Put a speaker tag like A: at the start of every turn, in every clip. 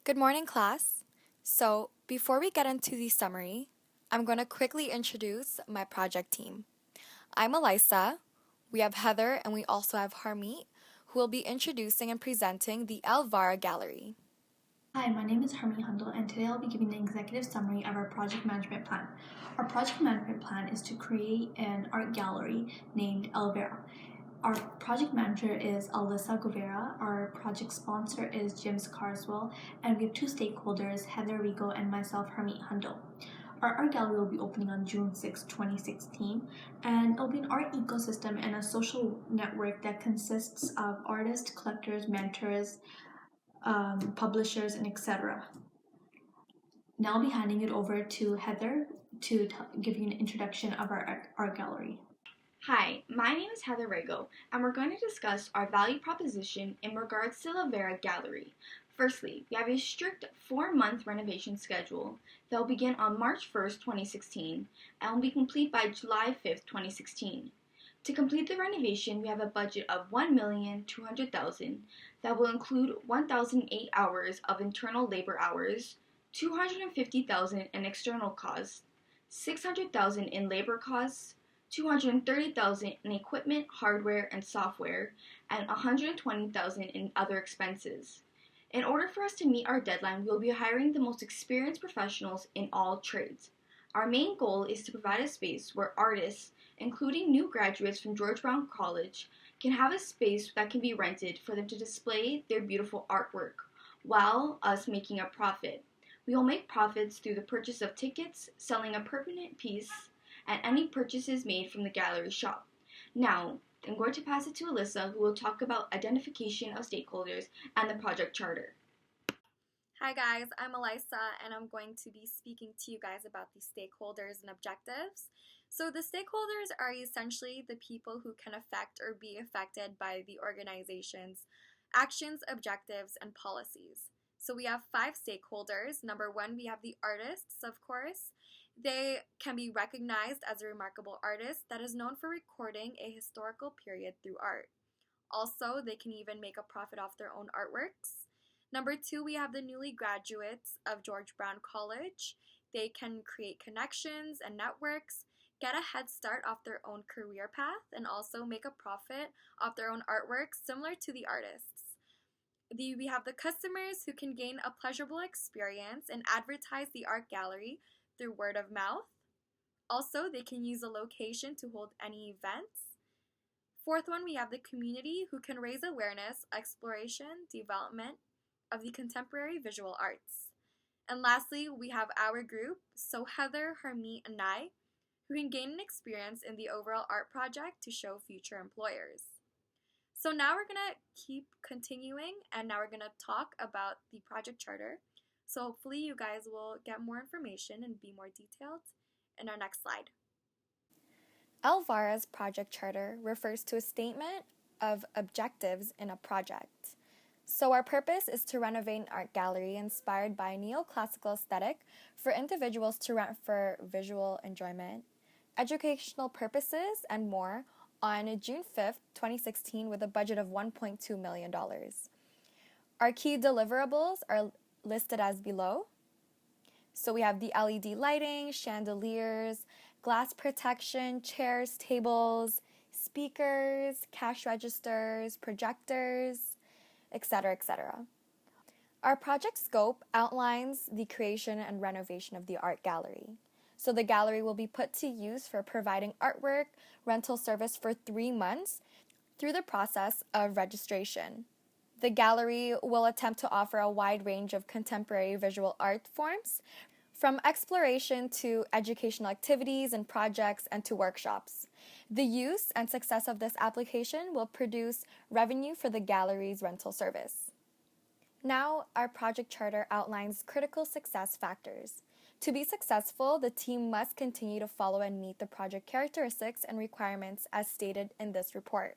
A: Good morning, class. So, before we get into the summary, I'm going to quickly introduce my project team. I'm Elisa, we have Heather, and we also have Harmeet, who will be introducing and presenting the VARRA Gallery.
B: Hi, my name is Harmeet Handel, and today I'll be giving an executive summary of our project management plan. Our project management plan is to create an art gallery named VARRA. Our project manager is Alyssa Guevara, our project sponsor is James Carswell, and we have two stakeholders, Heather Rigo and myself, Harmeet Handel. Our art gallery will be opening on June 6, 2016, and it'll be an art ecosystem and a social network that consists of artists, collectors, mentors, publishers, and etc. Now I'll be handing it over to Heather to give you an introduction of our art gallery.
C: Hi, my name is Heather Rigo, and we're going to discuss our value proposition in regards to the VARRA Gallery. Firstly, we have a strict 4-month renovation schedule that will begin on March 1st, 2016, and will be complete by July 5th, 2016. To complete the renovation, we have a budget of $1,200,000 that will include 1,008 hours of internal labor hours, $250,000 in external costs, $600,000 in labor costs, $230,000 in equipment, hardware, and software, and $120,000 in other expenses. In order for us to meet our deadline, we will be hiring the most experienced professionals in all trades. Our main goal is to provide a space where artists, including new graduates from George Brown College, can have a space that can be rented for them to display their beautiful artwork, while us making a profit. We will make profits through the purchase of tickets, selling a permanent piece, and any purchases made from the gallery shop. Now, I'm going to pass it to Alyssa, who will talk about identification of stakeholders and the project charter.
A: Hi guys, I'm Elisa, and I'm going to be speaking to you guys about the stakeholders and objectives. So the stakeholders are essentially the people who can affect or be affected by the organization's actions, objectives, and policies. So we have 5 stakeholders. Number 1, we have the artists, of course. They can be recognized as a remarkable artist that is known for recording a historical period through art. Also, they can even make a profit off their own artworks. Number 2, we have the newly graduates of George Brown College. They can create connections and networks, get a head start off their own career path, and also make a profit off their own artwork similar to the artists. We have the customers who can gain a pleasurable experience and advertise the art gallery through word of mouth. Also, they can use a location to hold any events. Fourth one, we have the community who can raise awareness, exploration, development of the contemporary visual arts. And lastly, we have our group, so Heather, Harmeet, and I, who can gain an experience in the overall art project to show future employers. So now we're going to keep continuing, and now we're going to talk about the project charter. So hopefully you guys will get more information and be more detailed in our next slide. VARRA's project charter refers to a statement of objectives in a project. So our purpose is to renovate an art gallery inspired by a neoclassical aesthetic for individuals to rent for visual enjoyment, educational purposes, and more on June 5th, 2016 with a budget of $1.2 million. Our key deliverables are listed as below. So we have the LED lighting, chandeliers, glass protection, chairs, tables, speakers, cash registers, projectors, etc., etc. Our project scope outlines the creation and renovation of the art gallery. So the gallery will be put to use for providing artwork rental service for 3 months through the process of registration. The gallery will attempt to offer a wide range of contemporary visual art forms, from exploration to educational activities and projects and to workshops. The use and success of this application will produce revenue for the gallery's rental service. Now, our project charter outlines critical success factors. To be successful, the team must continue to follow and meet the project characteristics and requirements as stated in this report.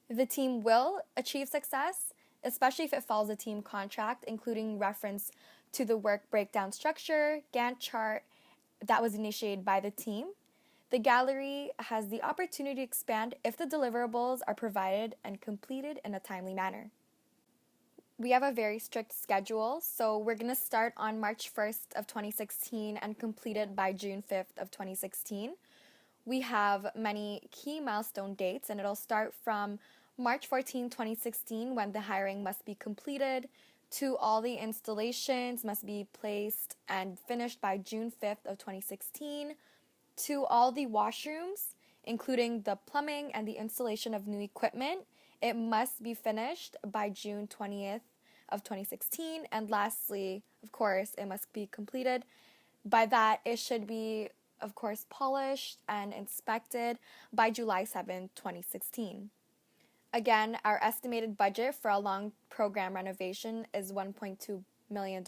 A: The team will achieve success, especially if it follows a team contract, including reference to the work breakdown structure, Gantt chart that was initiated by the team. The gallery has the opportunity to expand if the deliverables are provided and completed in a timely manner. we have a very strict schedule. So we're going to start on March 1st of 2016 and complete it by June 5th of 2016. We have many key milestone dates, and it'll start from March 14, 2016, when the hiring must be completed, to all the installations must be placed and finished by June 5th of 2016, to all the washrooms, including the plumbing and the installation of new equipment. It must be finished by June 20th of 2016. And lastly, of course, it must be completed. By that, it should be, of course, polished and inspected by July 7, 2016. Again, our estimated budget for a long program renovation is $1.2 million.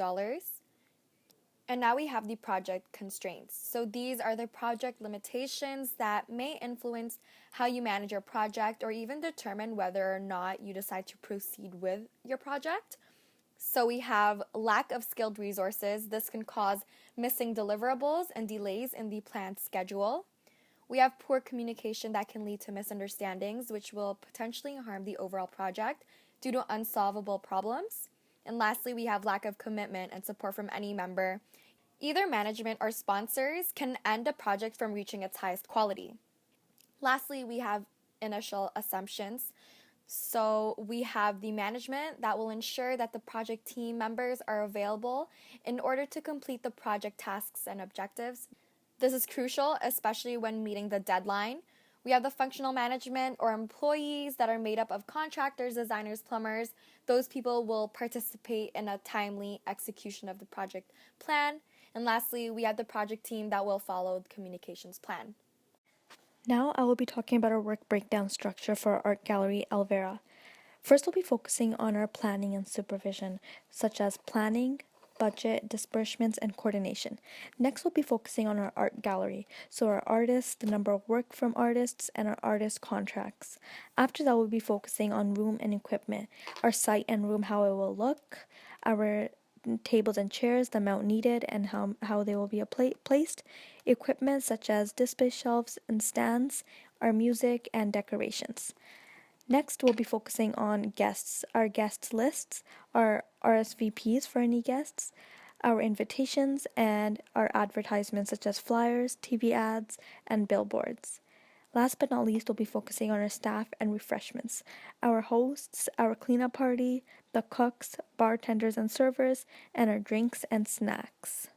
A: And now we have the project constraints. So these are the project limitations that may influence how you manage your project or even determine whether or not you decide to proceed with your project. So we have lack of skilled resources. This can cause missing deliverables and delays in the planned schedule. We have poor communication that can lead to misunderstandings, which will potentially harm the overall project due to unsolvable problems. And lastly, we have lack of commitment and support from any member. Either management or sponsors can end a project from reaching its highest quality. Lastly, we have initial assumptions. So we have the management that will ensure that the project team members are available in order to complete the project tasks and objectives. This is crucial, especially when meeting the deadline. We have the functional management or employees that are made up of contractors, designers, plumbers. Those people will participate in a timely execution of the project plan. And lastly, we have the project team that will follow the communications plan.
D: Now I will be talking about our work breakdown structure for our art gallery, VARRA. First, we'll be focusing on our planning and supervision, such as planning, budget, disbursements, and coordination. Next, we'll be focusing on our art gallery, so our artists, the number of work from artists, and our artist contracts. After that, we'll be focusing on room and equipment, our site and room, how it will look, our tables and chairs, the amount needed, and how they will be placed, equipment such as display shelves and stands, our music, and decorations. Next, we'll be focusing on guests, our guest lists, our RSVPs for any guests, our invitations, and our advertisements such as flyers, TV ads, and billboards. Last but not least, we'll be focusing on our staff and refreshments, our hosts, our cleanup party, the cooks, bartenders and servers, and our drinks and snacks.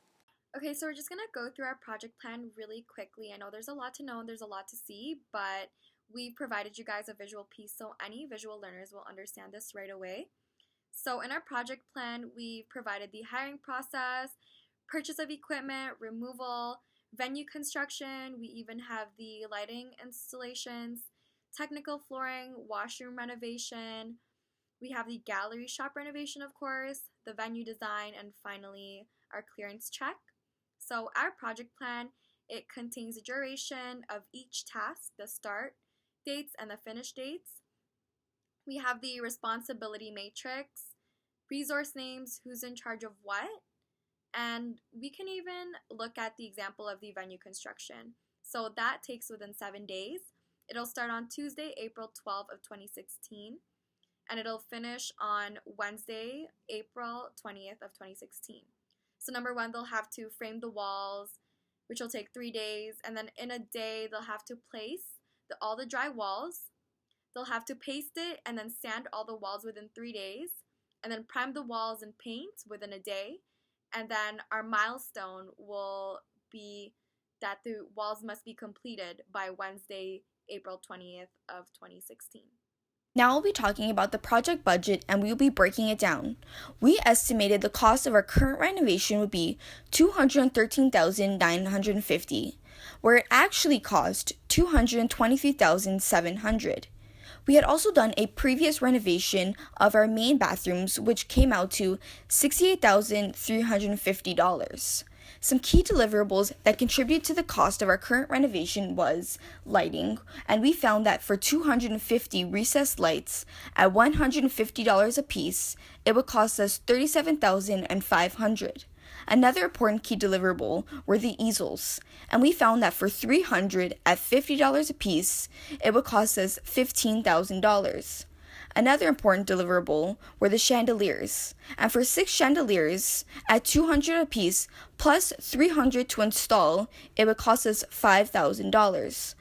A: Okay, so we're just going to go through our project plan really quickly. I know there's a lot to know and there's a lot to see, but we've provided you guys a visual piece so any visual learners will understand this right away. So in our project plan, we've provided the hiring process, purchase of equipment, removal, venue construction. We even have the lighting installations, technical flooring, washroom renovation. We have the gallery shop renovation, of course, the venue design, and finally our clearance check. So our project plan, it contains the duration of each task, the start dates and the finish dates. We have the responsibility matrix, resource names, who's in charge of what, and we can even look at the example of the venue construction. So that takes within 7 days. It'll start on Tuesday, April 12th of 2016, and it'll finish on Wednesday, April 20th of 2016. So number one, they'll have to frame the walls, which will take 3 days, and then in a day, they'll have to place all the dry walls. They'll have to paste it and then sand all the walls within 3 days, and then prime the walls and paint within a day. And then our milestone will be that the walls must be completed by Wednesday, April 20th of 2016.
C: Now we'll be talking about the project budget and we will be breaking it down. We estimated the cost of our current renovation would be $213,950, where it actually cost $223,700. We had also done a previous renovation of our main bathrooms, which came out to $68,350. Some key deliverables that contribute to the cost of our current renovation was lighting, and we found that for 250 recessed lights at $150 a piece, it would cost us $37,500. Another important key deliverable were the easels, and we found that for 300 at $50 a piece, it would cost us $15,000.
E: Another important deliverable were the chandeliers, and for 6 chandeliers at $200 apiece plus $300 to install, it would cost us $5,000.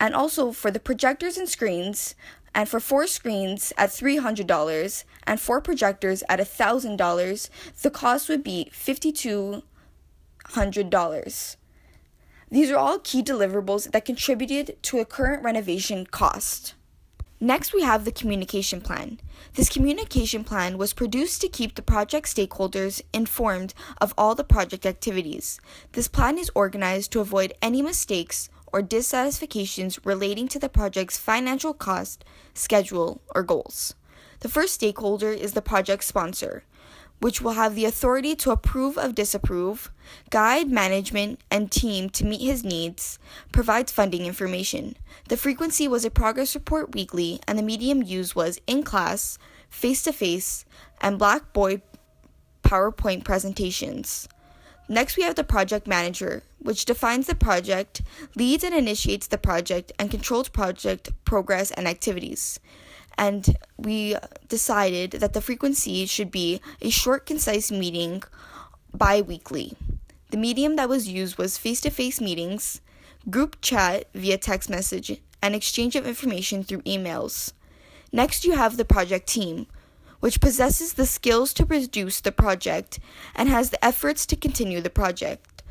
E: And also for the projectors and screens, and for 4 screens at $300 and 4 projectors at $1,000, the cost would be $5,200. These are all key deliverables that contributed to a current renovation cost. Next, we have the communication plan. This communication plan was produced to keep the project stakeholders informed of all the project activities. This plan is organized to avoid any mistakes or dissatisfactions relating to the project's financial cost, schedule, or goals. The first stakeholder is the project sponsor, which will have the authority to approve or disapprove, guide management and team to meet his needs, provides funding information. The frequency was a progress report weekly, and the medium used was in class, face-to-face, and Blackboard PowerPoint presentations. Next, we have the project manager, which defines the project, leads and initiates the project, and controls project progress and activities. And we decided that the frequency should be a short, concise meeting bi-weekly. The medium that was used was face-to-face meetings, group chat via text message, and exchange of information through emails. Next, you have the project team, which possesses the skills to produce the project and has the efforts to continue the project.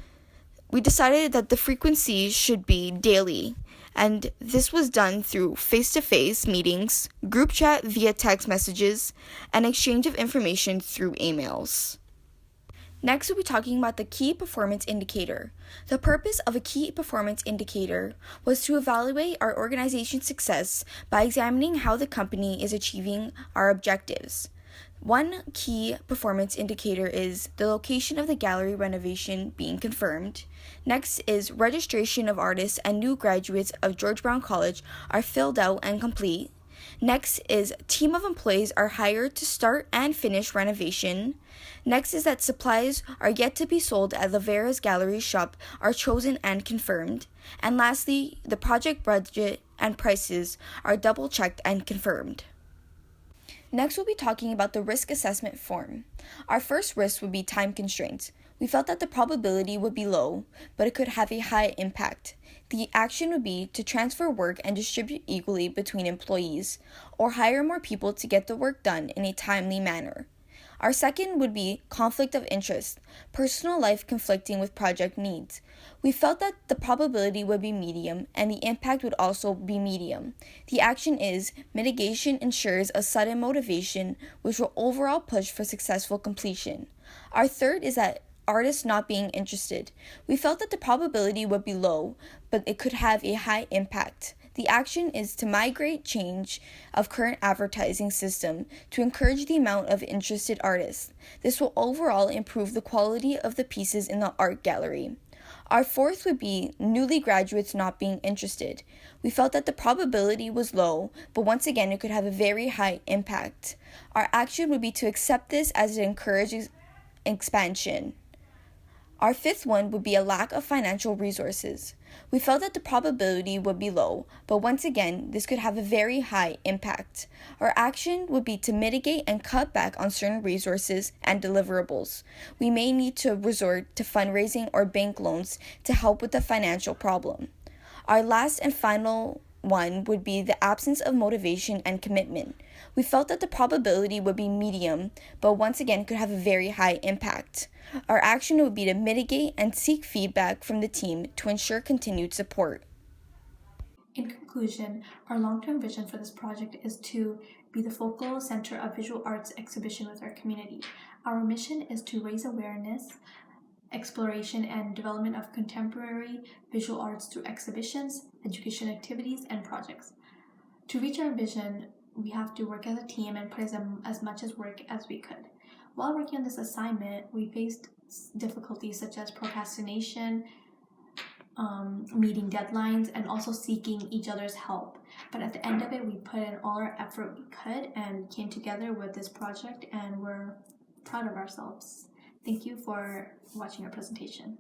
E: We decided that the frequency should be daily, and this was done through face-to-face meetings, group chat via text messages, and exchange of information through emails. Next, we'll be talking about the key performance indicator. The purpose of a key performance indicator was to evaluate our organization's success by examining how the company is achieving our objectives. One key performance indicator is the location of the gallery renovation being confirmed. Next is registration of artists and new graduates of George Brown College are filled out and complete. Next is team of employees are hired to start and finish renovation. Next is that supplies are yet to be sold at VARRA's gallery shop are chosen and confirmed. And lastly, the project budget and prices are double-checked and confirmed. Next, we'll be talking about the risk assessment form. Our first risk would be time constraints. We felt that the probability would be low, but it could have a high impact. The action would be to transfer work and distribute equally between employees, or hire more people to get the work done in a timely manner. Our second would be conflict of interest, personal life conflicting with project needs. We felt that the probability would be medium and the impact would also be medium. The action is mitigation ensures a sudden motivation which will overall push for successful completion. Our third is that artists not being interested. We felt that the probability would be low, but it could have a high impact. The action is to migrate change of current advertising system to encourage the amount of interested artists. This will overall improve the quality of the pieces in the art gallery. Our fourth would be newly graduates not being interested. We felt that the probability was low, but once again it could have a very high impact. Our action would be to accept this as it encourages expansion. Our fifth one would be a lack of financial resources. We felt that the probability would be low, but once again, this could have a very high impact. Our action would be to mitigate and cut back on certain resources and deliverables. We may need to resort to fundraising or bank loans to help with the financial problem. Our last and final one would be the absence of motivation and commitment. We felt that the probability would be medium, but once again could have a very high impact. Our action would be to mitigate and seek feedback from the team to ensure continued support.
B: In conclusion, our long-term vision for this project is to be the focal center of visual arts exhibition with our community. Our mission is to raise awareness, exploration, and development of contemporary visual arts through exhibitions, education activities, and projects. To reach our vision, we have to work as a team and put as much as work as we could. While working on this assignment, we faced difficulties such as procrastination, meeting deadlines, and also seeking each other's help. But at the end of it, we put in all our effort we could and came together with this project, and we're proud of ourselves. Thank you for watching our presentation.